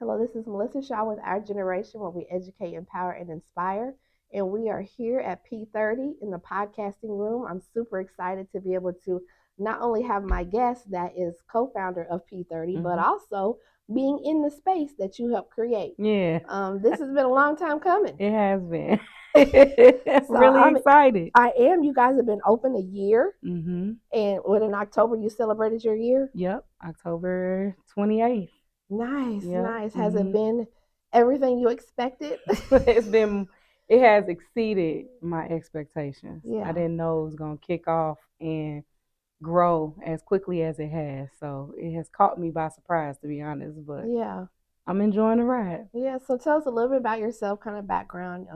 Hello, this is Melissa Shaw with Our Generation, where we educate, empower, and inspire. And we are here at P30 in the podcasting room. I'm super excited to be able to not only have my guest that is co founder of P30, but Hmm. also being in the space that you helped create. Yeah, This has been a long time coming. it has been. So Really excited. I am. You guys have been open a year, Hmm. and when in October you celebrated your year. Yep, October 28th. Nice, Yep. nice. Has it been everything you expected? It's been, it has exceeded my expectations. I Yeah. didn't know it was going to kick off and grow as quickly as it has. So it has caught me by surprise, to be honest, but Yeah. I'm enjoying the ride. Yeah. So tell us a little bit about yourself, kind of background,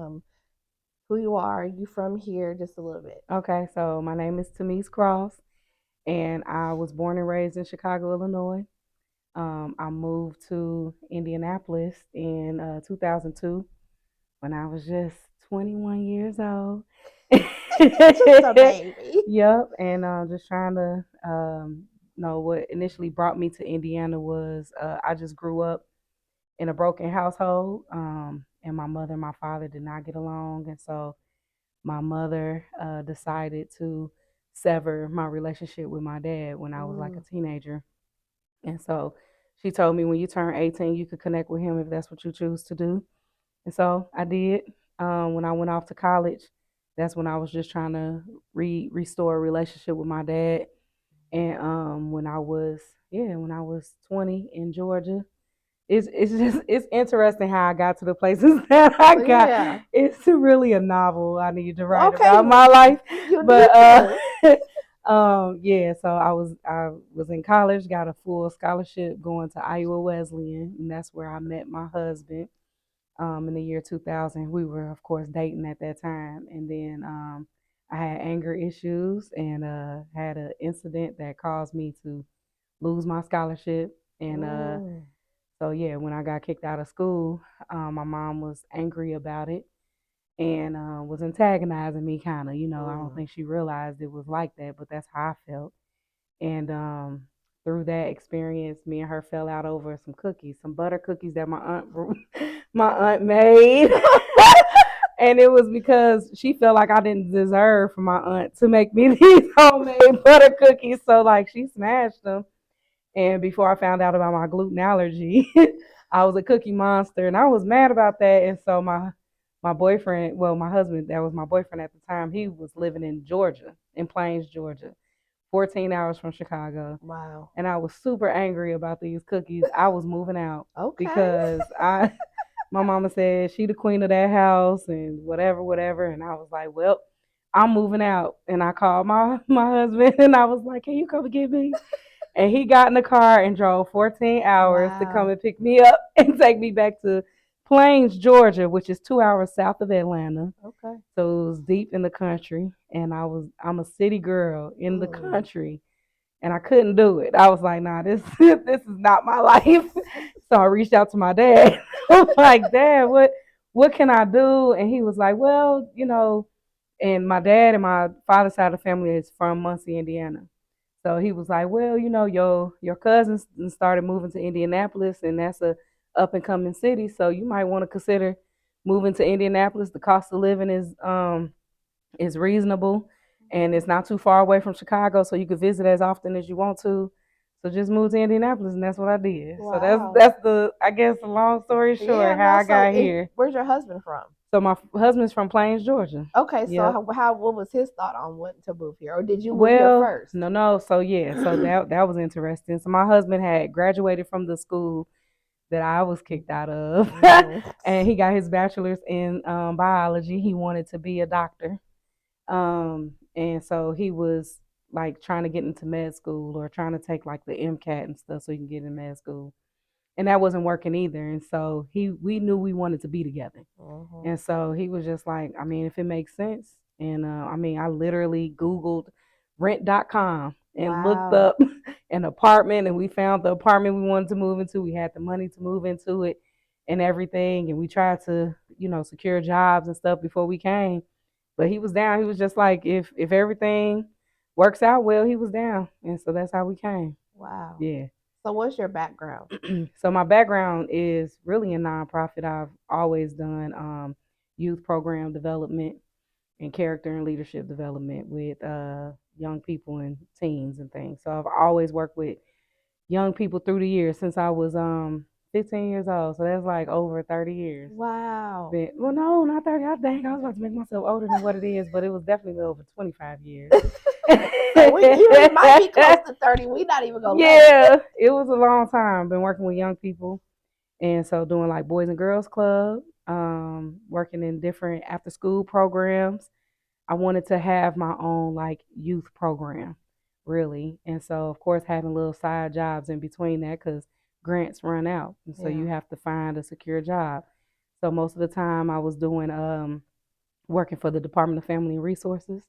who you are, you from here, just a little bit. Okay, so my name is Tamise Cross, and I was born and raised in Chicago, Illinois. I moved to Indianapolis in 2002 when I was just 21 years old. Just a baby. Yep, and just trying to know what initially brought me to Indiana was I just grew up in a broken household, and my mother and my father did not get along, and so my mother decided to sever my relationship with my dad when I was like a Mm. teenager. And so she told me when you turn 18, you could connect with him if that's what you choose to do. And so I did. When I went off to college, that's when I was just trying to restore a relationship with my dad. And when I was 20 in Georgia, it's interesting how I got to the places that I got. Yeah. It's really a novel I need to write Okay. about my life. You need But to. yeah, so I was in college, got a full scholarship going to Iowa Wesleyan, and that's where I met my husband. In the year 2000, we were of course dating at that time, and then I had anger issues and had an incident that caused me to lose my scholarship. And Mm. so yeah, when I got kicked out of school, my mom was angry about it and was antagonizing me kind of. I don't Mm. think she realized it was like that, but that's how I felt. And through that experience, me and her fell out over some cookies, some butter cookies that my aunt made. And it was because she felt like I didn't deserve for my aunt to make me these homemade butter cookies. So like she smashed them. And before I found out about my gluten allergy, I was a cookie monster, and I was mad about that. And so my boyfriend, well, my husband, that was my boyfriend at the time, he was living in Georgia, in Plains, Georgia, 14 hours from Chicago. Wow. And I was super angry about these cookies. I was moving out Okay. because my mama said she the queen of that house and whatever, whatever. And I was like, well, I'm moving out. And I called my husband and I was like, can you come and get me? And he got in the car and drove 14 hours to come Wow. and pick me up and take me back to Plains, Georgia, which is 2 hours south of Atlanta. Okay. So it was deep in the country, and I'm a city girl in the Mm. country, and I couldn't do it. I was like, nah, this this is not my life. So I reached out to my dad. I'm like, Dad, what can I do? And he was like, well, and my dad and my father's side of the family is from Muncie, Indiana. So he was like, well, your cousins started moving to Indianapolis, and that's a up and coming city. So you might want to consider moving to Indianapolis. The cost of living is reasonable, and it's not too far away from Chicago, so you could visit as often as you want to. So just move to Indianapolis, and that's what I did. So that's Wow. that's the I guess the long story Yeah, short how no, I so got here. where's your husband from? So my husband's from Plains, Georgia. Okay, so Yep. what was his thought on wanting to move here, or did you move here Well, first? no, no. So yeah, so that was interesting. So my husband had graduated from the school that I was kicked out of, Mm. and he got his bachelor's in biology. He wanted to be a doctor, and so he was like trying to get into med school or trying to take like the MCAT and stuff so he can get in med school, and that wasn't working either. And so we knew we wanted to be together. Mhm. And so he was just like, I mean, if it makes sense. And I mean, I literally Googled rent.com and looked Wow. up an apartment, and we found the apartment we wanted to move into. We had the money to move into it and everything. And we tried to, secure jobs and stuff before we came. But he was down. He was just like, if everything works out well, he was down. And so that's how we came. Wow. Yeah. So what's your background? So my background is really in nonprofit. I've always done youth program development and character and leadership development with young people and teens and things. So I've always worked with young people through the years since I was 15 years old. So that's like over 30 years. Wow. Well, no, not 30. I think I was about to make myself older than what it is, but it was definitely over 25 years. So you might be close to 30. We're not even gonna let it. Yeah, it was a long time. Been working with young people, and so doing like Boys and Girls Club, working in different after school programs. I wanted to have my own like youth program, really, and so of course having little side jobs in between that because grants run out, and so you Yeah. have to find a secure job. So most of the time I was doing working for the Department of Family and Resources,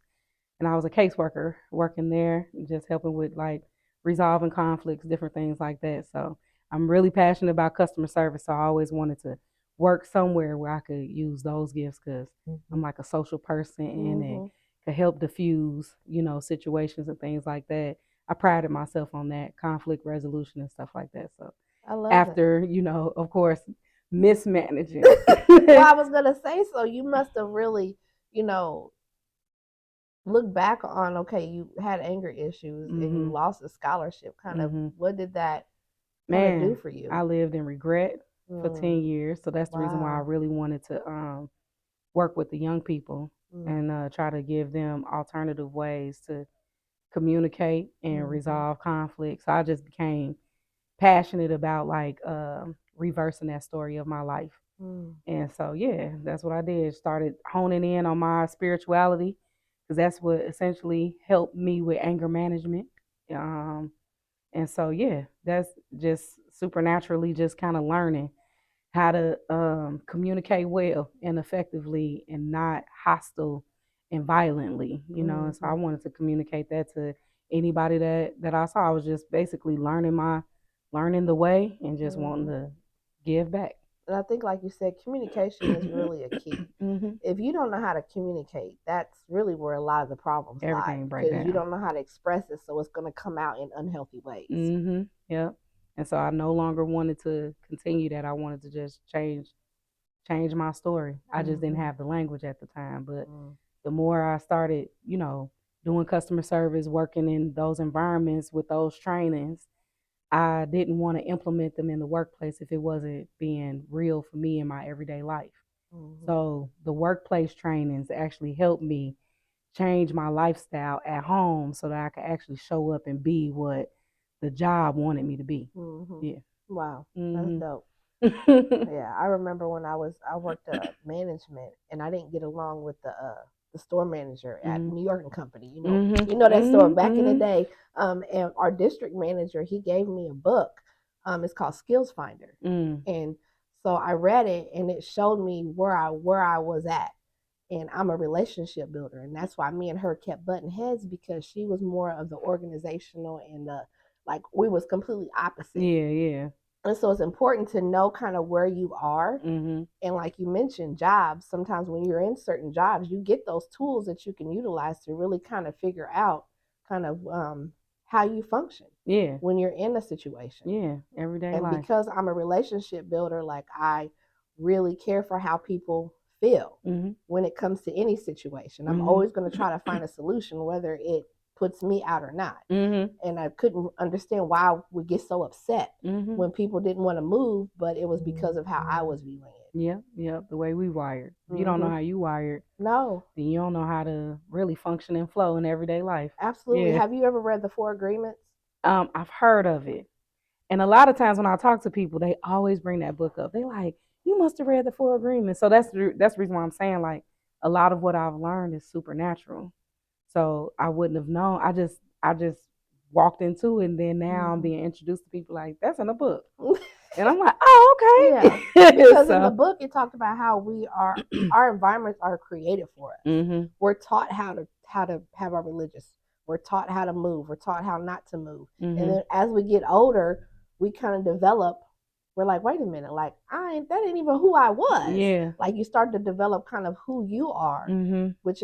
and I was a caseworker working there, just helping with like resolving conflicts, different things like that. So I'm really passionate about customer service. So I always wanted to work somewhere where I could use those gifts because I'm like a social person and Mm-hmm. could help diffuse, situations and things like that. I prided myself on that conflict resolution and stuff like that. So I love it. after, of course, mismanaging. Well, I was gonna say, so you must have really, you know, looked back on, okay, you had anger issues and you Mhm. lost a scholarship. Kind of, Mhm. what did that kind of do Man, for you? I lived in regret for Mm, 10 years. So that's the reason why I wow. really wanted to work with the young people Mm, and try to give them alternative ways to communicate and mm-hmm, resolve conflict. So I just became passionate about like reversing that story of my life. mm, And so, yeah, that's what I did. Started honing in on my spirituality because that's what essentially helped me with anger management. Um, and so, yeah, that's just supernaturally just kind of learning how to communicate well and effectively and not hostile and violently. And so I mm-hmm, wanted to communicate that to anybody that I saw. I was just basically learning the way and just wanting mm-hmm. to give back. And I think, like you said, communication is really a key. Hmm. If you don't know how to communicate, that's really where a lot of the problems lie Everything break because you down. don't know how to express it, so it's going to come out in unhealthy ways. Yep. And so I no longer wanted to continue that. I wanted to just change my story. I just didn't Mm-hmm. have the language at the time. But Mm-hmm. the more I started, doing customer service, working in those environments with those trainings, I didn't want to implement them in the workplace if it wasn't being real for me in my everyday life. Mm-hmm. So the workplace trainings actually helped me change my lifestyle at home so that I could actually show up and be what the job wanted me to be. Mm-hmm. Yeah. Wow, that's Mhm. dope. Yeah, I remember when I worked management and I didn't get along with the store manager at Mhm. New York and Company. Mhm. You know that store Mhm. back in the Mhm. day. And our district manager, he gave me a book. It's called Skills Finder, Mm. and so I read it and it showed me where I was at. And I'm a relationship builder, and that's why me and her kept butting heads because she was more of the organizational and the like we was completely opposite. Yeah. Yeah. And so it's important to know kind of where you are. Mhm. And like you mentioned, jobs, sometimes when you're in certain jobs, you get those tools that you can utilize to really kind of figure out kind of how you function Yeah. when you're in a situation. Yeah. Everyday And life. because I'm a relationship builder, like I really care for how people feel Mhm. when it comes to any situation. I'm Mhm. always going to try to find a solution, whether it puts me out or not. Mhm. And I couldn't understand why we get so upset Mhm. when people didn't want to move, but it was because of how I was viewing it. Yep. Yep. The way we wired. If you don't know Mm-hmm. how you wired, No, then you don't know how to really function and flow in everyday life. absolutely. Yeah. Have you ever read the Four Agreements? I've heard of it. And a lot of times when I talk to people, they always bring that book up. They like, you must have read the Four Agreements. So that's the reason why I'm saying like a lot of what I've learned is supernatural. So I wouldn't have known. I just walked into it, and then now I'm Mm-hmm. being introduced to people like that's in a book, and I'm like, oh, Yeah, okay. because in the So, book it talked about how we are our environments are created for us. mhm, We're taught how to have our religious. We're taught how to move. We're taught how not to move. And mhm, then as we get older, we kind of develop. We're like, wait a minute, like that ain't even who I was. yeah, Like you start to develop kind of who you are, mhm, which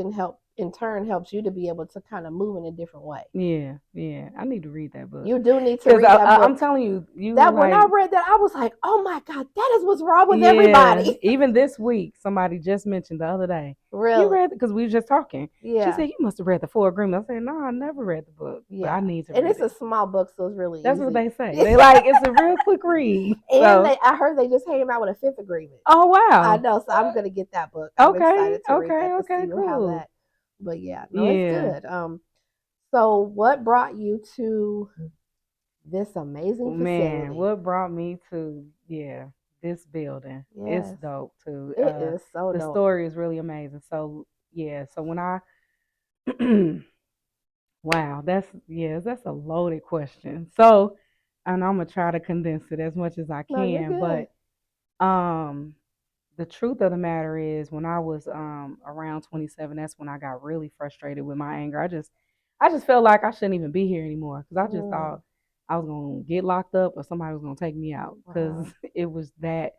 in turn helps you to be able to kind of move in a different way. Yeah, yeah. I need to read that book You do need to because read that I'm book. telling you, you were That when I like, read that, I was like, oh my God, that is what's wrong with yeah. everybody. Even this week, somebody just mentioned the other day. You Really? read because we were just talking. She Yeah. said you must have read the Four Agreements. I said no, I never read the book, but I Yeah. need to And read it's a it. small book, so it's really That's what easy. they say. They like it's a real quick read. And So, they I heard they just came out with a fifth agreement. oh I wow. know, so I'm gonna get that book. I'm Okay, excited to read okay, that to okay, see how cool. that. But yeah, no, it's Yeah, good. So what brought you to this amazing man. facility? What brought me to this building? It's Yes, dope too. it is so The dope. story is really amazing. So yeah, so when I wow, that's a loaded question. So, and I'm gonna try to condense it as much as I No, you're can. good. But um, the truth of the matter is, when I was around 27, that's when I got really frustrated with my anger. I just felt like I shouldn't even be here anymore because I just Mm, thought I was gonna get locked up or somebody was gonna take me out because wow. it was that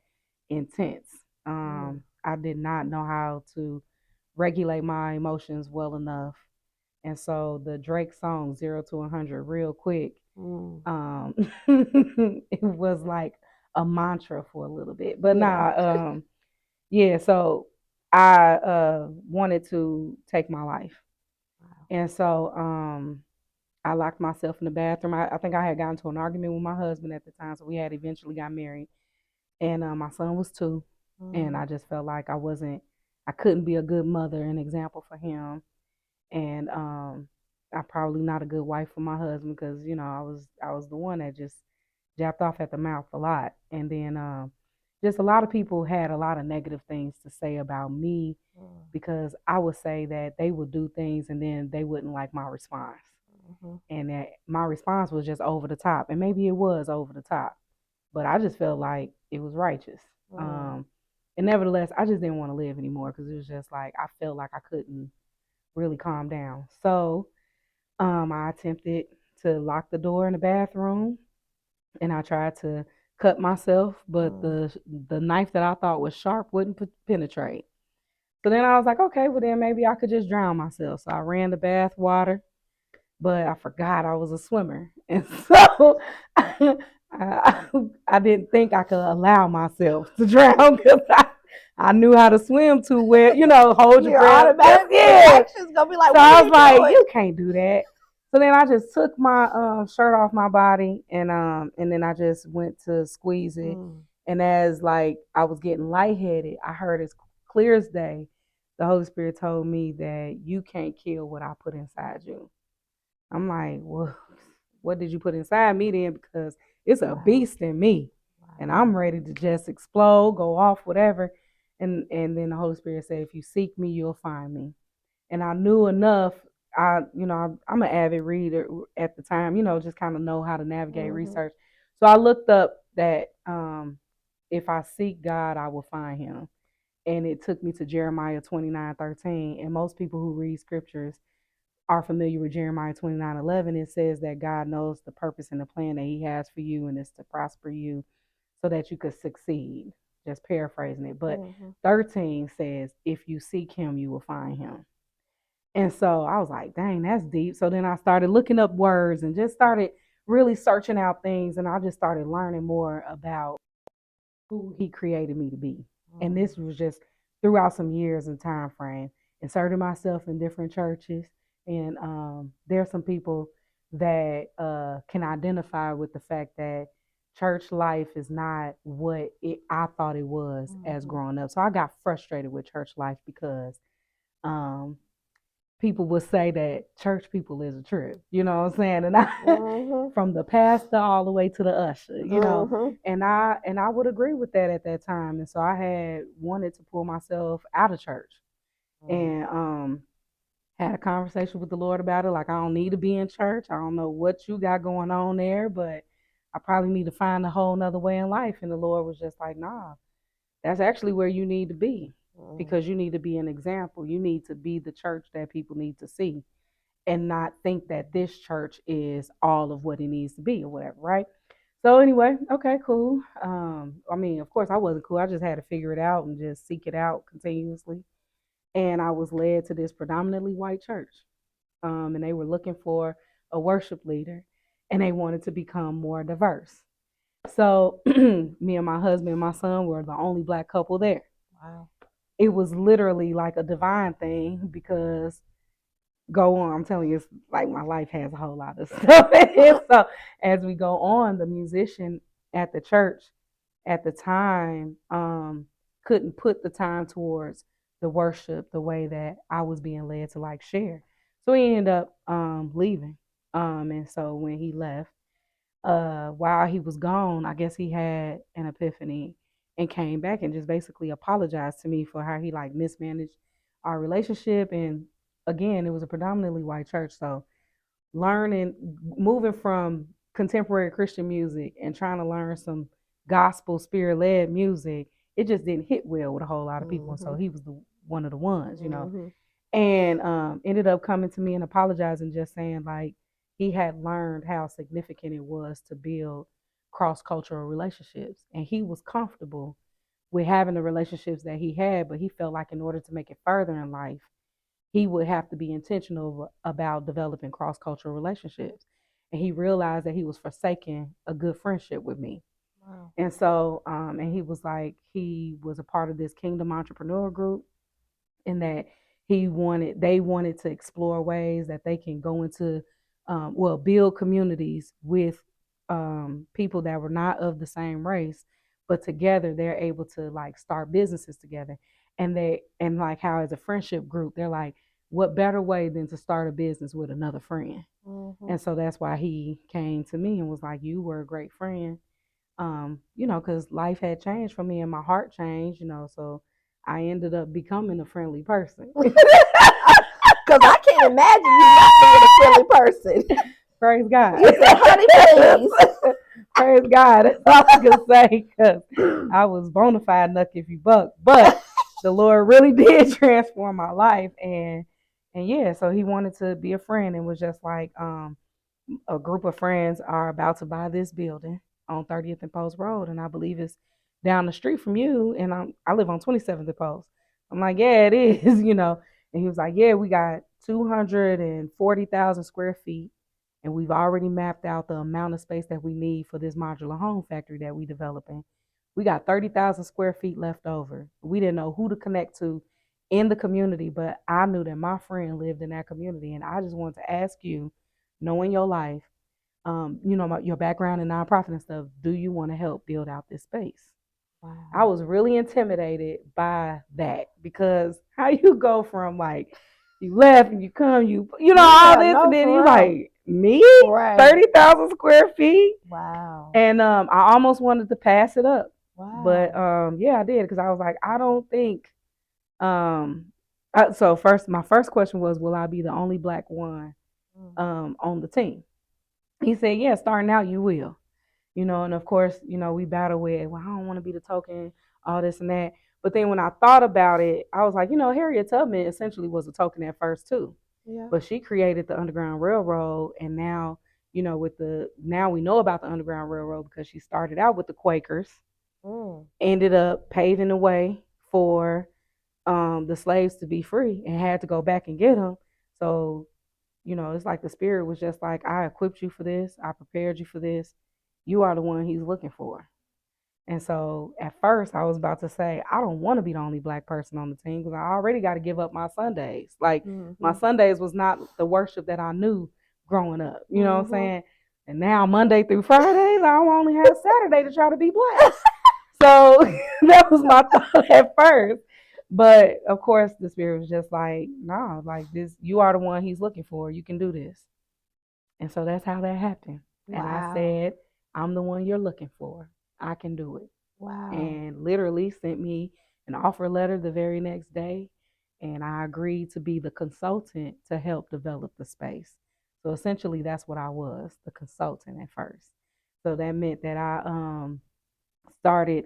intense. Mm, I did not know how to regulate my emotions well enough, and so the Drake song "0 to 100" real quick, mm, um, it was like a mantra for a little bit. But yeah. nah, yeah. So I wanted to take my life, Wow. and so I locked myself in the bathroom. I think I had gotten to an argument with my husband at the time, so we had eventually got married, and my son was 2, and Mm, I just felt like I couldn't be a good mother and example for him, and I probably not a good wife for my husband because I was the one that just japped off at the mouth a lot, and then just a lot of people had a lot of negative things to say about me mm, because I would say that they would do things and then they wouldn't like my response, mhm, and that my response was just over the top, and maybe it was over the top, but I just felt like it was righteous. mm, Um, and nevertheless, I just didn't want to live anymore because it was just like I felt like I couldn't really calm down. So I attempted to lock the door in the bathroom, and I tried to cut myself, but mm, the knife that I thought was sharp wouldn't penetrate. So then I was like, okay, well then maybe I could just drown myself. So I ran the bath water, but I forgot I was a swimmer, and so I, I didn't think I could allow myself to drown because I knew how to swim too well. Hold your your breath. automatic Yeah. reaction is gonna be like, So "What are I was you like, doing?" you can't do that. So then I just took my shirt off my body, and then I just went to squeeze it. Mm, And as like I was getting lightheaded, I heard as clear as day, the Holy Spirit told me that you can't kill what I put inside you. I'm like, well, what did you put inside me then? Because it's a wow, beast in me, and wow. I'm ready to just explode, go off, whatever. And then the Holy Spirit said, if you seek me, you'll find me. And I knew enough. I'm an avid reader at the time. Just kind of know how to navigate Mhm, research. So I looked up that if I seek God, I will find Him, and it took me to Jeremiah 29:13. And most people who read scriptures are familiar with Jeremiah 29:11. It says that God knows the purpose and the plan that He has for you, and it's to prosper you so that you could succeed. Just paraphrasing it. But mhm, 13 says, if you seek Him, you will find Him. And so I was like, dang, that's deep. So then I started looking up words and just started really searching out things. And I just started learning more about who He created me to be. And mm, this was just throughout some years and time frame, inserted myself in different churches. And there are some people that can identify with the fact that church life is not what I thought it was as mhm, growing up. So I got frustrated with church life because um, people would say that church people is a trip. You know what I'm saying? And I mhm, from the pastor all the way to the usher. mhm, And I would agree with that at that time. And so I had wanted to pull myself out of church, mm, and had a conversation with the Lord about it. Like, I don't need to be in church. I don't know what you got going on there, but I probably need to find a whole nother way in life. And the Lord was just like, nah, that's actually where you need to be, mm, because you need to be an example. You need to be the church that people need to see, and not think that this church is all of what it needs to be or whatever, right? So anyway, okay, cool. I mean, of course I wasn't cool. I just had to figure it out and just seek it out continuously. and I was led to this predominantly white church. And they were looking for a worship leader, and they wanted to become more diverse. So me and my husband and my son were the only black couple there. Wow. It was literally like a divine thing because go on, I'm telling you, it's like my life has a whole lot of stuff in it. So as we go on, the musician at the church at the time couldn't put the time towards the worship the way that I was being led to like share. So he ended up leaving. And so when he left, while he was gone, I guess he had an epiphany and came back and just basically apologized to me for how he like mismanaged our relationship. And again, it was a predominantly white church, so learning, moving from contemporary Christian music and trying to learn some gospel spirit led music, it just didn't hit well with a whole lot of people. And so Mhm. he was the one of the ones, Mhm. and ended up coming to me and apologizing, just saying like he had learned how significant it was to build cross cultural relationships, and he was comfortable with having the relationships that he had, but he felt like in order to make it further in life, he would have to be intentional about developing cross cultural relationships. And he realized that he was forsaking a good friendship with me. Wow. And so, and he was like, he was a part of this Kingdom Entrepreneur group, and that they wanted to explore ways that they can go into, well, build communities with people that were not of the same race, but together they're able to like start businesses together. And like how as a friendship group, they're like, what better way than to start a business with another friend? Mhm. And so that's why he came to me and was like, you were a great friend, because life had changed for me and my heart changed, so I ended up becoming a friendly person. Because I can't imagine you not being a friendly person. Praise God. You said, honey, please. Praise God. That's all I can say because I was bona fide nuck if you buck. But the Lord really did transform my life. And yeah, so he wanted to be a friend and was just like, a group of friends are about to buy this building on 30th and Post Road, and I believe it's down the street from you. And I live on 27th and Post. I'm like, yeah, it is, And he was like, yeah, we got 240,000 square feet, and we've already mapped out the amount of space that we need for this modular home factory that we developing. We got 30,000 square feet left over. We didn't know who to connect to in the community, but I knew that my friend lived in that community, and I just wanted to ask you, knowing your life, your background in nonprofit and stuff, do you want to help build out this space? I Wow. was really intimidated by that because how you go from like you left and you come, all Yeah, this, and no, then for you real. like me, Right. 30,000 square feet, Wow. and I almost wanted to pass it up, but Wow. yeah, I did because I was like, I don't think. Um, so first, my first question was, will I be the only black one Mm. on the team? He said, yeah, starting out you will. And of course, we battle with, well, I don't want to be the token, all this and that. But then when I thought about it, I was like, Harriet Tubman essentially was a token at first too. Yeah. But she created the Underground Railroad, and now, now we know about the Underground Railroad because she started out with the Quakers, Mm. ended up paving the way for the slaves to be free, and had to go back and get them. So it's like the spirit was just like, I equipped you for this, I prepared you for this. You are the one he's looking for. And so at first I was about to say, I don't want to be the only black person on the team because I already got to give up my Sundays. Like my Mhm. Sundays was not the worship that I knew growing up. You know what I'm Mhm. saying? And now Monday through Fridays, I only have Saturday to try to be black. So that was my thought at first. But of course, the spirit was just like, nah, like this, you are the one he's looking for. You can do this. And so that's how that happened. And I Wow. said, I'm the one you're looking for. I can do it. Wow. And literally sent me an offer letter the very next day. And I agreed to be the consultant to help develop the space. So essentially, that's what I was, the consultant at first. So that meant that I started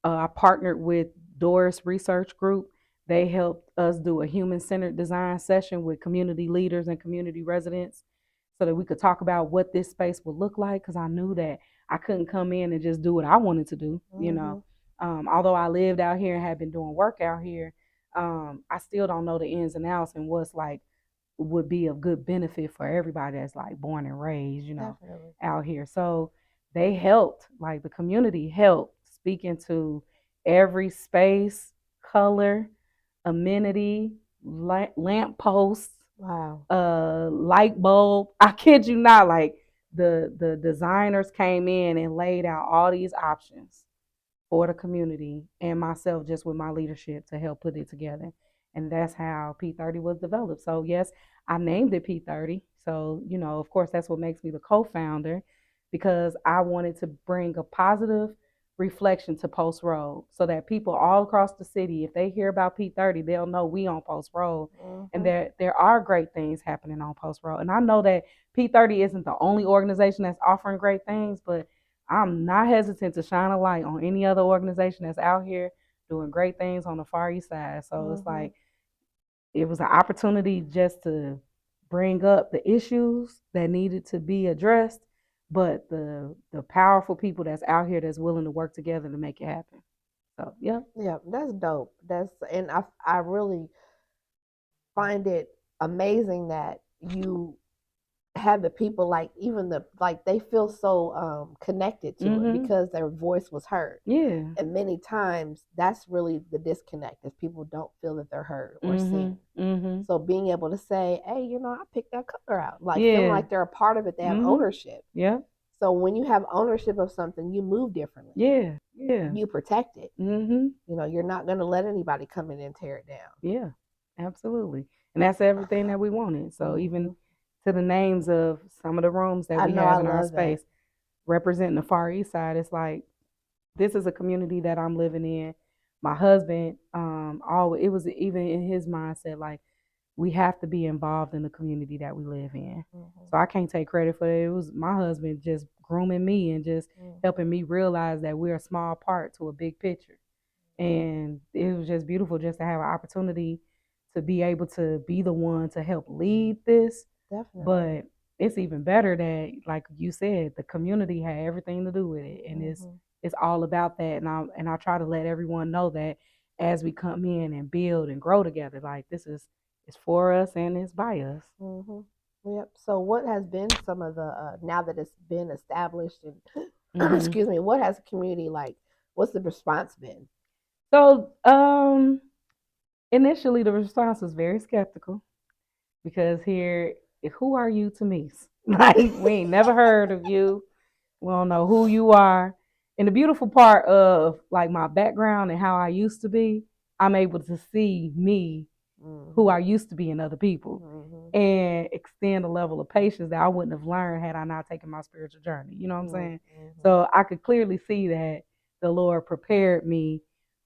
I partnered with Doris Research Group. They helped us do a human centered design session with community leaders and community residents so that we could talk about what this space would look like. Because I knew that I couldn't come in and just do what I wanted to do. Mhm. Although I lived out here and had been doing work out here, I still don't know the ins and outs and what's like would be of good benefit for everybody that's like born and raised, Definitely. out here. So they helped, like the community helped speaking to every space, color, amenity, lamp posts, Wow. light bulb. I kid you not, like the designers came in and laid out all these options for the community and myself just with my leadership to help put it together. And that's how P30 was developed. So, yes, I named it P30. So, of course, that's what makes me the co founder because I wanted to bring a positive reflection to Post Road so that people all across the city, if they hear about P30, they'll know we on Post Road and Mm-hmm. there are great things happening on Post Road. And I know that P30 isn't the only organization that's offering great things, but I'm not hesitant to shine a light on any other organization that's out here doing great things on the Far East Side. So it's Mm-hmm. like it was an opportunity just to bring up the issues that needed to be addressed, but the powerful people that's out here that's willing to work together to make it happen. So yeah. Yeah, that's dope. And I really find it amazing that you have the people, like, even the, like, they feel so connected to it Mhm. because their voice was heard. Yeah. And many times that's really the disconnect, is people don't feel that they're heard or seen. Mhm. Mhm. So being able to say, hey, I picked that color out, like feeling Yeah. like they're a part of it, they have Mhm. ownership. Yeah. So when you have ownership of something, you move differently. Yeah. Yeah. You protect it. Mhm. You're not going to let anybody come in and tear it down. Yeah, absolutely. And that's everything that we wanted. So even Hmm. to the names of some of the rooms that I we know, I have in our love that. space representing the Far East Side, it's like this is a community that I'm living in. My husband, always it was even in his mindset, like we have to be involved in the community that we live in. Hmm. So I can't take credit for it. It was my husband just grooming me and just Hmm. helping me realize that we're a small part to a big picture. And it was just beautiful just to have an opportunity to be able to be the one to help lead this. Definitely. But it's even better that, like you said, the community had everything to do with it, and Hmm. it's all about that. And I try to let everyone know that as we come in and build and grow together, like this is it's for us and it's by us. Hmm. Yep. So what has been some of the, now that it's been established, and Hmm. excuse me, what has the community, like, what's the response been? So initially the response was very skeptical because here, who are you to me? Like we ain't never heard of you. We don't know who you are. And the beautiful part of like my background and how I used to be, I'm able to see me, who Hmm. I used to be in other people, Hmm. and extend a level of patience that I wouldn't have learned had I not taken my spiritual journey. You know what I'm saying? Hmm. So I could clearly see that the Lord prepared me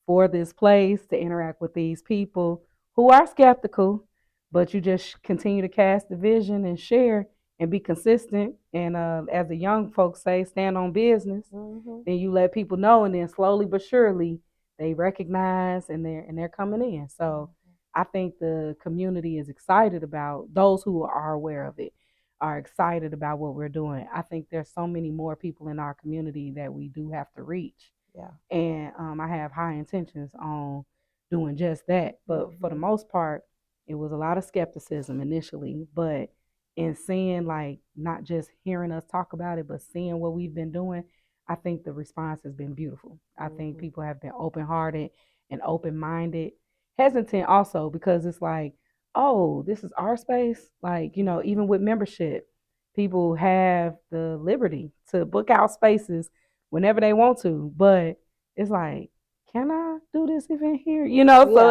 for this place to interact with these people who are skeptical, but you just continue to cast the vision and share and be consistent. And as the young folks say, stand on business. Hmm. Then you let people know, and then slowly but surely they recognize and they're coming in. So I think the community is excited about those who are aware of it are excited about what we're doing. I think there's so many more people in our community that we do have to reach, Yeah. and I have high intentions on doing just that. But for the Hmm. most part, it was a lot of skepticism initially, but in seeing, like, not just hearing us talk about it, but seeing what we've been doing, I think the response has been beautiful. I think Hmm. people have been open hearted and open minded, hesitant also because it's like, oh, this is our space. Like, even with membership, people have the liberty to book out spaces whenever they want to, but it's like, can I do this event here? So Yeah,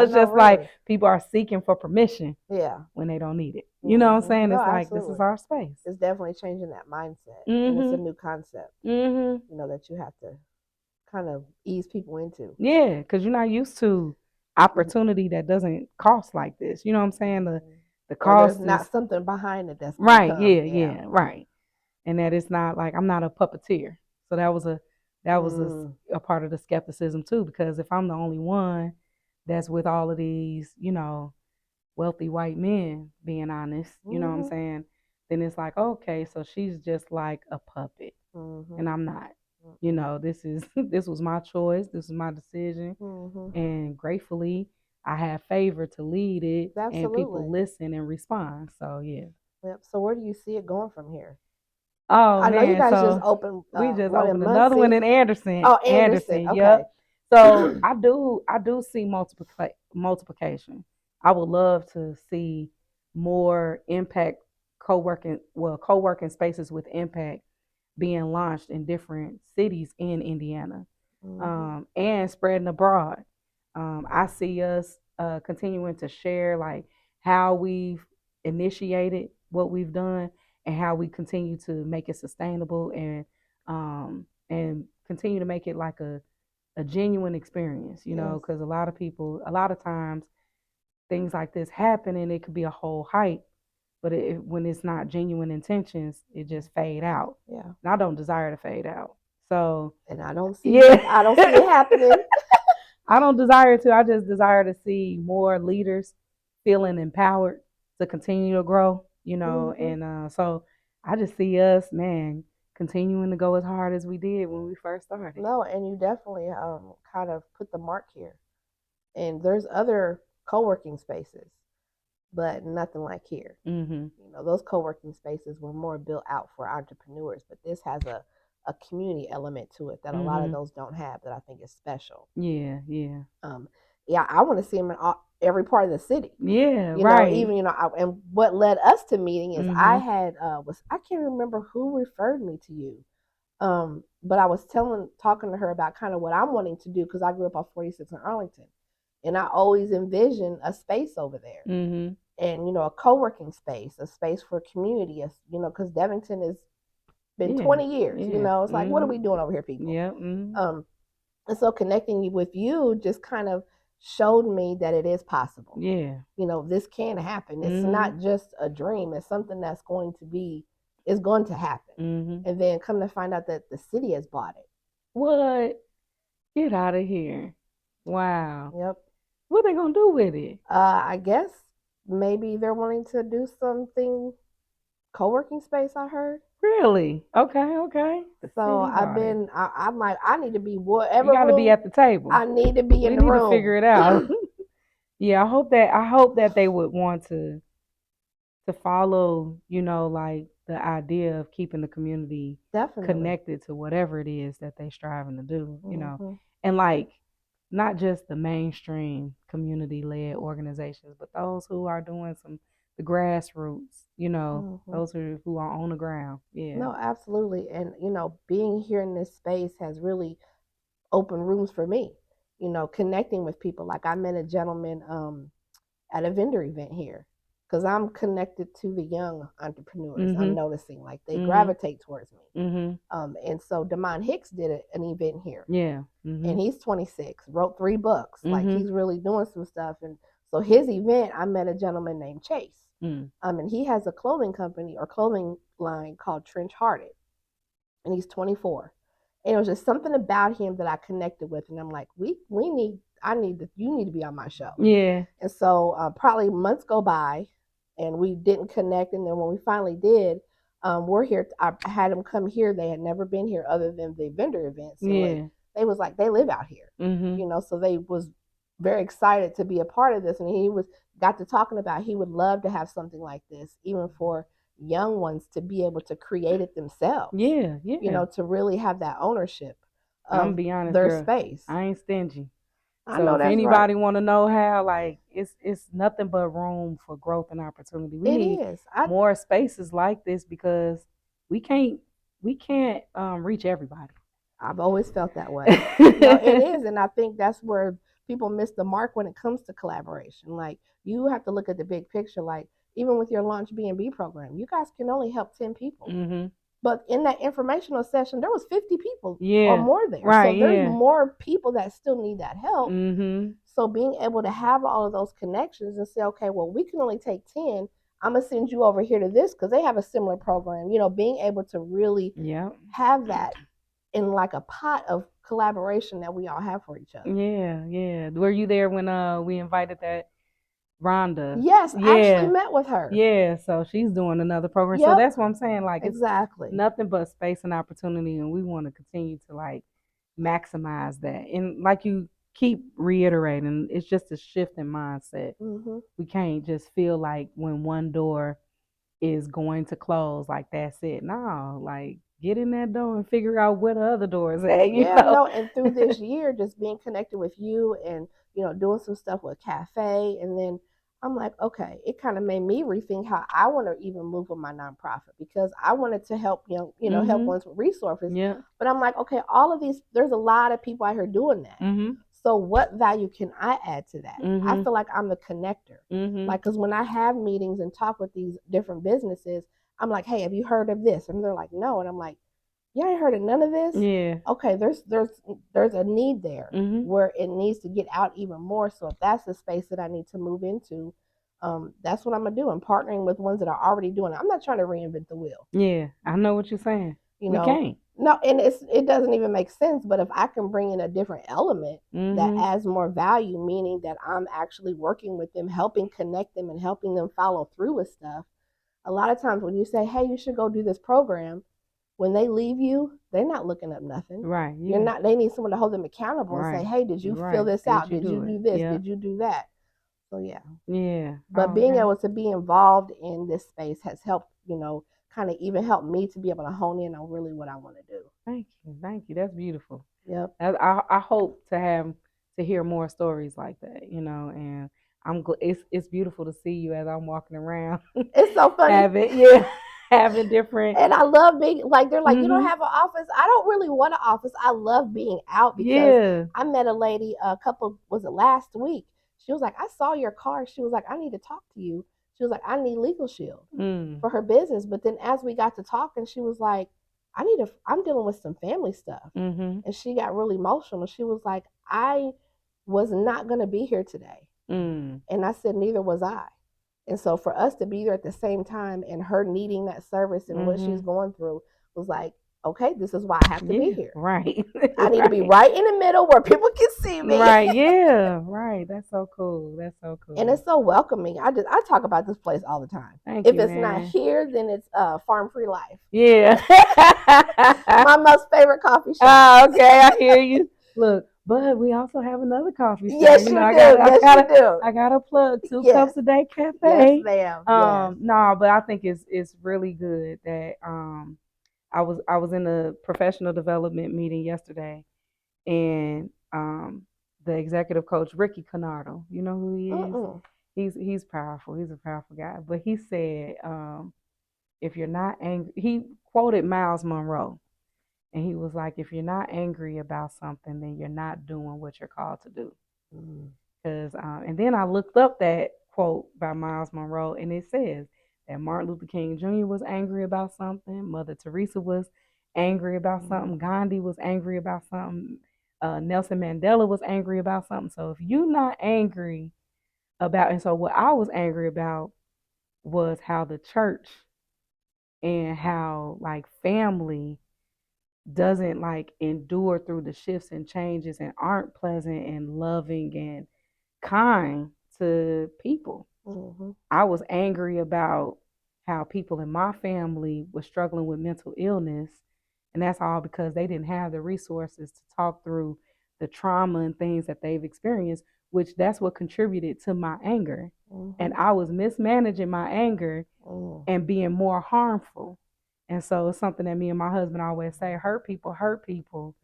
it's no, just like really. people are seeking for permission Yeah. when they don't need it. You know what I'm Hmm. saying? No, It's like this is absolutely. our space. It's definitely changing that mindset, and it's a Mhm. new concept, Mhm. that you have to kind of ease people into. Yeah, because you're not used to opportunity that doesn't cost like this. You know what I'm saying? The Hmm. the Or there's cost is not something behind it that's going to right. come. Yeah, Yeah. yeah, right. And that it's not like I'm not a puppeteer. So that was a part of the skepticism too, because if I'm the only one that's with all of these, wealthy white men, being honest, you know what I'm Hmm. saying? Then it's like, okay, so she's just like a puppet, Hmm. and I'm not. Hmm. This was my choice. This was my decision, Hmm. and gratefully, I have favor to lead it, and people Absolutely. listen and respond. So yeah. Yep. So where do you see it going from here? Oh I know you man, guys just so opened we just one in opened another one Muncie. in Anderson. Oh, Anderson. Anderson, Okay. yep. So I do see multiplication. I would love to see more impact co-working spaces with impact being launched in different cities in Indiana, Hmm. and spreading abroad. I see us continuing to share like how we've initiated what we've done and how we continue to make it sustainable and continue to make it like a genuine experience, Yes. because a lot of people, a lot of times things like this happen and it could be a whole hype, but when it's not genuine intentions, it just fade out. Yeah. And I don't desire to fade out. So And I don't see yeah, that. I don't see it happening. I don't desire to. I just desire to see more leaders feeling empowered to continue to grow, Hmm. and so I just see us, man, continuing to go as hard as we did when we first started. No, and you definitely kind of put the mark here. And there's other co-working spaces, but nothing like here. Mhm. Those co-working spaces were more built out for entrepreneurs, but this has a community element to it that a lot of Mhm. those don't have that I think is special. Yeah, yeah. Um, yeah, I want to see them in every part of the city. Yeah, right. Even and what led us to meeting is I Mhm. had I can't remember who referred me to you. But I was talking to her about kind of what I'm wanting to do because I grew up off 46 in Arlington, and I always envisioned a space over there, Mhm. and a co-working space, a space for community, because Devington has been Yeah. 20 years. Yeah. It's like, what are we Mhm. doing over here, people? Yeah. Mhm. Um, and so connecting with you just kind of showed me that it is possible. Yeah. This can happen. It's Mhm. not just a dream. It's something that's going to be, is going to happen. Mhm. And then come to find out that the city has bought it. What? Get out of here. Wow. Yep. What they gonna do with it? I guess maybe they're wanting to do something co-working space. I heard. Really? Okay, okay. The So city bought it. I'm like, I need to be You whatever got to be room. at the table. I need to be in We the need to room. figure it out. Yeah, I hope that they would want to follow, like the idea of keeping the community Definitely. connected to whatever it is that they striving to do. Hmm. And like not just the mainstream community led organizations, but those who are doing the grassroots, Hmm. those who are on the ground. Yeah. No, absolutely. And being here in this space has really opened rooms for me. Connecting with people. Like I met a gentleman at a vendor event here because I'm connected to the young entrepreneurs. I'm Mhm. noticing like they Mhm. gravitate towards me. Mhm. And so Damon Hicks did an event here, Yeah. and Mhm. he's 26, wrote 3 books. Like Mhm. he's really doing some stuff. And so his event, I met a gentleman named Chase, Mm. and he has a clothing company or clothing line called Trench Hearted, and he's 24. And it was just something about him that I connected with, and I'm like, we need, you need to be on my show. Yeah. And so probably months go by, and we didn't connect. And then when we finally did, we're here. I had them come here. They had never been here other than the vendor events, and like Yeah. they was like they live out here, Mhm. So they was very excited to be a part of this. And he was got to talking about he would love to have something like this, even for young ones to be able to create it themselves, Yeah. Yeah. to really have that ownership I'm gonna of be honest, their girl. space. I ain't stingy. I So know if that's right. anybody want to know how, like, it's nothing but room for growth and opportunity. We It need is. I more spaces like this because we can't we can't reach everybody. I've always felt that way. No, it is. And I think that's where people miss the mark when it comes to collaboration. Like, you have to look at the big picture. Like, even with your Launch B&B program, you guys can only help 10 people. Mhm. But in that informational session, there was 50 people or Yeah. more there. So Right. there's Yeah. more people that still need that help. Mhm. So being able to have all of those connections and say, okay, well, we can only take 10. I'm going to send you over here to this because they have a similar program. Being able to really Yeah. have that in like a pot of collaboration that we all have for each other. Yeah. Yeah. Were you there when we invited that Rhonda? Yes, I actually Yeah. met with her. Yeah. So she's doing another program. So Yep, that's what I'm saying. Like it's exactly. nothing but space and opportunity, and we want to continue to like maximize that. And like you keep reiterating, it's just a shift in mindset. Mm-hmm. We can't just feel like when one door is going to close, like that's it. No, like get in that door and figure out where the other doors at, you Yeah, know. no, and through this year, just being connected with you and, doing some stuff with Cafe. And then I'm like, okay, it kind of made me rethink how I want to even move with my nonprofit because I wanted to help, help Mhm. ones with resources. Yeah. But I'm like, okay, all of these, there's a lot of people out here doing that. Mhm. So what value can I add to that? I Mhm. feel like I'm the connector. Mhm. Like, because when I have meetings and talk with these different businesses, I'm like, hey, have you heard of this? And they're like, no. And I'm like, you ain't heard of none of this? Yeah. Okay, there's a need there Mhm. where it needs to get out even more. So if that's the space that I need to move into, that's what I'm gonna do. I'm partnering with ones that are already doing it. I'm not trying to reinvent the wheel. Yeah. I know what you're saying. You We know, can't. no, and it doesn't even make sense. But if I can bring in a different element that Mhm. adds more value, meaning that I'm actually working with them, helping connect them, and helping them follow through with stuff. A lot of times when you say, "Hey, you should go do this program," when they leave you, they're not looking up nothing. Right. You're Yeah. not. They need someone to hold them accountable and say, Right. "Hey, did you You're fill right. this Did out? you Did you do it? do this? Yeah. Did you do that?" So yeah. Yeah. But being Okay. able to be involved in this space has helped, kind of even helped me to be able to hone in on really what I want to do. Thank you. Thank you. That's beautiful. Yep. I hope to have to hear more stories like that, and it's beautiful to see you as I'm walking around It's so funny. having yeah having different. And I love being like they're like, you don't Mhm. have an office. I don't really want an office. I love being out because Yeah. I met a lady a couple was it last week. She was like, I saw your car. She was like, I need to talk to you. She was like, I need Legal Shield Mm. for her business. But then as we got to talking, she was like, I'm dealing with some family stuff. Mhm. And she got really emotional. She was like, I was not gonna be here today. Mm. And I said, neither was I. And so for us to be there at the same time and her needing that service and what she's Mhm. going through was like, okay, this is why I have to be Yeah. here. Right. I need to be Right. right in the middle where people can see me. Right. Yeah. Right. That's so cool. That's so And cool. it's so welcoming. I talk about this place all the time. Thank If you, it's not man. here, then it's Farm Free Life. Yeah. My most favorite coffee shop. Oh, okay, I hear you. Look, but we also have another coffee shop. Yes, you do. Yes, you do. I gotta plug Two Yes. Cups a Day Yes, Cafe. ma'am. Yes. No, but I think it's really good that I was in a professional development meeting yesterday, and the executive coach Ricky Canardo, you know who he is? Mm-mm. He's powerful. He's a powerful guy. But he said, if you're not angry, he quoted Miles Monroe. And he was like, if you're not angry about something, then you're not doing what you're called to do. Mm. Because, and then I looked up that quote by Miles Monroe, and it says that Martin Luther King Jr. was angry about something, Mother Teresa was angry about something, Gandhi was angry about something, Nelson Mandela was angry about something. So if you're not angry about, and so what I was angry about was how the church and how like family doesn't like endure through the shifts and changes and aren't pleasant and loving and kind to people. Mm-hmm. I was angry about how people in my family were struggling with mental illness, and that's all because they didn't have the resources to talk through the trauma and things that they've experienced, which that's what contributed to my anger. Mm-hmm. And I was mismanaging my anger Mm. and being more harmful. And so it's something that me and my husband always say, hurt people,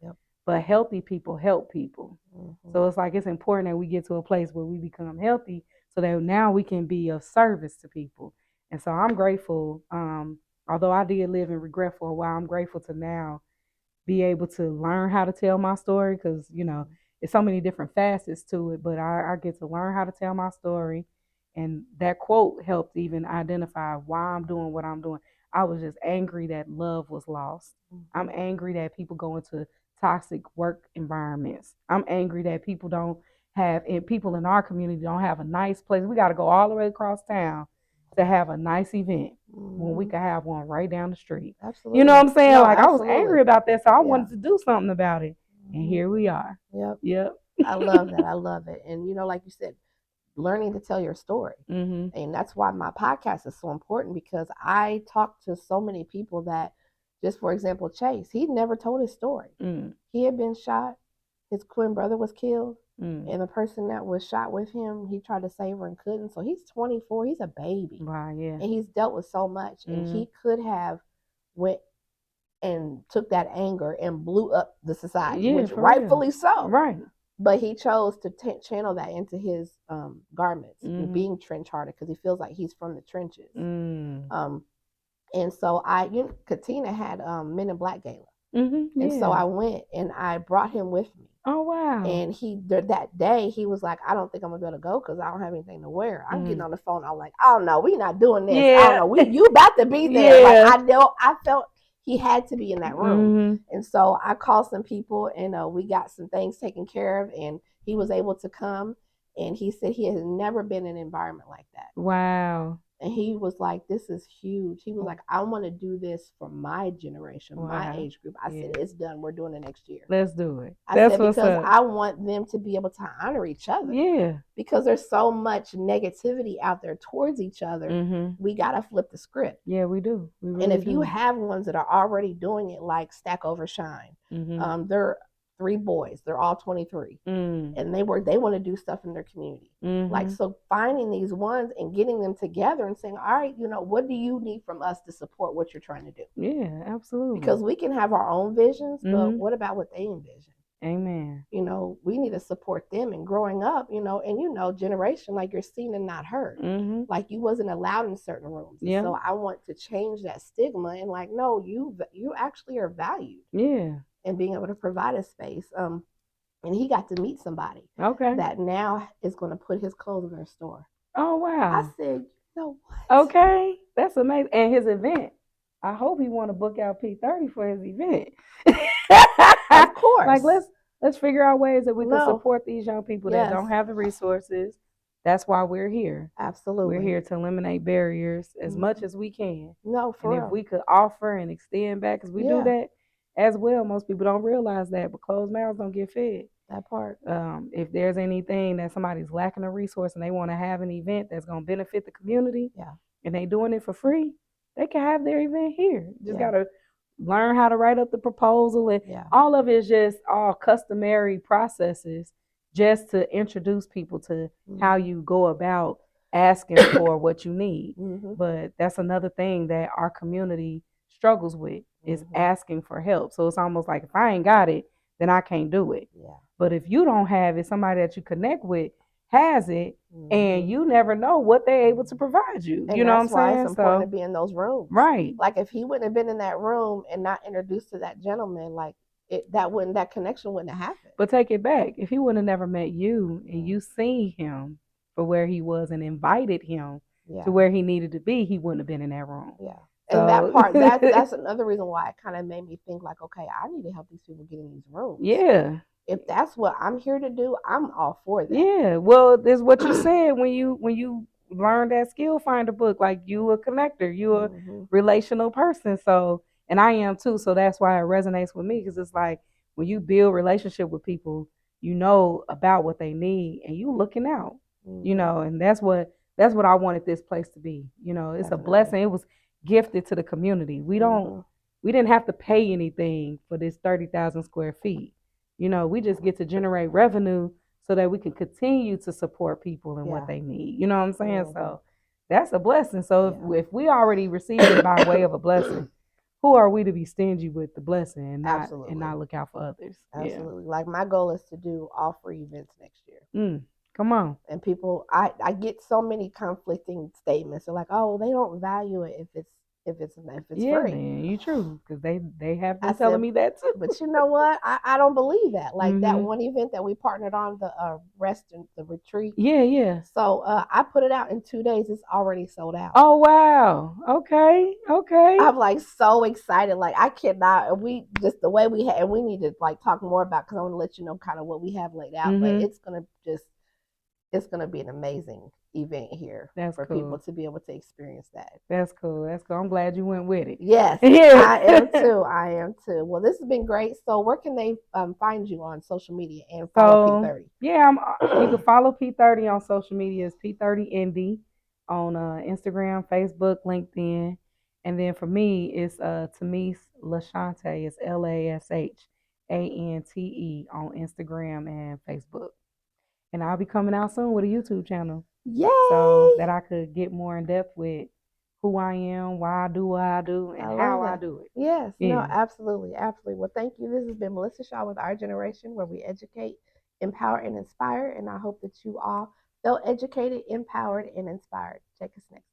Yep. but healthy people help people. Mm-hmm. So it's like it's important that we get to a place where we become healthy so that now we can be of service to people. And so I'm grateful. Although I did live in regret for a while, I'm grateful to now be able to learn how to tell my story because it's so many different facets to it, but I get to learn how to tell my story. And that quote helped even identify why I'm doing what I'm doing. I was just angry that love was lost. I'm Mm-hmm. angry that people go into toxic work environments. I'm angry that people don't have, and people in our community don't have a nice place. We got to go all the way across town to have a nice event when we Mm-hmm. could have one right down the street. You know what Absolutely. I'm saying? No, Like I was absolutely. angry about that, so I Yeah. wanted to do something about it. And Mm-hmm. here we are. Yep. Yep. I love that. I love it. And like you said, learning to tell your story. Mhm. And that's why my podcast is so important because I talk to so many people that, just for example, Chase, he never told his story. Mm. He had been shot. his twin brother was killed, Mm. and the person that was shot with him, he tried to save her and couldn't. So he's 24. He's a baby, Wow, yeah. and he's dealt with so much. And Mm. he could have went and took that anger and blew up the society, Yeah, which for real. rightfully so. Right. But he chose to channel that into his garments, Mm-hmm. being trench hearted, because he feels like he's from the trenches. Mm. And so Katina had Men in Black Gala, Mm-hmm. and so Yeah. I went and I brought him with me. Oh wow. And that day he was like, I don't think I'm gonna be able to go because I don't have anything to wear. I'm getting on the phone. I'm like, oh no, we not doing this. I don't Yeah. know. You about to be there. Like Yeah. I know. I felt he had to be in that room. Mm-hmm. And so I called some people and we got some things taken care of. And he was able to come. And he said he has never been in an environment like that. Wow. And he was like, this is huge. He was like, I want to do this for my generation, my Wow. age group. I said, it's done. We're doing it next year. Let's do it. I That's said, what's because up. I want them to be able to honor each other. Yeah. Because there's so much negativity out there towards each other. Mm-hmm. We got to flip the script. Yeah, we do. We really and if do. you have ones that are already doing it, like Stack Overshine, they're 3 boys. They're all 23. And they want to do stuff in their community. Like, so finding these ones and getting them together and saying, all right, what do you need from us to support what you're trying to do? Yeah, absolutely. Because we can have our own visions, but what about what they envision? Amen. We need to support them. And growing up, and generation, like you're seen and not heard. Like you wasn't allowed in certain rooms. Yeah. So I want to change that stigma and like, no, you actually are valued. Yeah. And being able to provide a space. And he got to meet somebody. Okay. That now is going to put his clothes in their store. Oh wow. I said, what? Okay. That's amazing. And his event. I hope he want to book out P30 for his event. Of course. Like let's figure out ways that we can support these young people that don't have the resources. That's why we're here. Absolutely. We're here to eliminate barriers as much as we can. No, for real. And if we could offer and extend back, because we do that as well. Most people don't realize that, but closed mouths don't get fed. That part. If there's anything that somebody's lacking a resource and they want to have an event that's going to benefit the community, and they doing it for free, they can have their event here. Just gotta learn how to write up the proposal, and all of it is just all customary processes just to introduce people to how you go about asking for what you need. But that's another thing that our community struggles with is asking for help. So it's almost like if I ain't got it, then I can't do it. Yeah. But if you don't have it, somebody that you connect with has it, and you never know what they're able to provide you. And you know what I'm that's why saying? It's important to be in those rooms. Right. Like if he wouldn't have been in that room and not introduced to that gentleman, like that connection wouldn't have happened. But take it back. If he would have never met you and you seen him for where he was and invited him to where he needed to be, he wouldn't have been in that room. Yeah. So, and that part, that's another reason why it kind of made me think like, okay, I need to help these people get in these rooms. Yeah. If that's what I'm here to do, I'm all for that. Yeah. Well, there's what you said when you learn that skill finder book. Like you a connector, you a relational person. So, and I am too. So that's why it resonates with me, because it's like when you build relationship with people, you know about what they need and you looking out. And that's what I wanted this place to be. It's a blessing. It was gifted to the community. We didn't have to pay anything for this 30,000 square feet. We just get to generate revenue so that we can continue to support people and what they need. You know what I'm saying? So that's a blessing. So if we already received it by way of a blessing, who are we to be stingy with the blessing and not look out for others? Absolutely. Yeah. Like my goal is to do all free events next year. Come on. And people, I get so many conflicting statements. They're like, oh, they don't value it if it's free. Man, you true, because they have been telling me that too. But you know what? I don't believe that. Like that one event that we partnered on, the rest and the retreat. Yeah. So I put it out in 2 days. It's already sold out. Oh wow. Okay. I'm like so excited. Like I cannot. We just the way we had, and we need to like talk more about, because I want to let you know kind of what we have laid out. But it's gonna be an amazing event here. That's for cool. People to be able to experience that. That's cool. I'm glad you went with it. Yes. Yeah. I am too. Well, this has been great. So where can they find you on social media and follow P30? Yeah, you can follow P30 on social media. It's P30ND on Instagram, Facebook, LinkedIn. And then for me, it's Tamise Lashante. It's LASH. ANTE on Instagram and Facebook. And I'll be coming out soon with a YouTube channel so Yay! that I could get more in depth with who I am, why I do what I do, I and love how I that. do it. Yes, no, Yeah. absolutely, absolutely. Well, thank you. This has been Melissa Shaw with Our Generation, where we educate, empower, and inspire. And I hope that you all felt educated, empowered, and inspired. Check us next.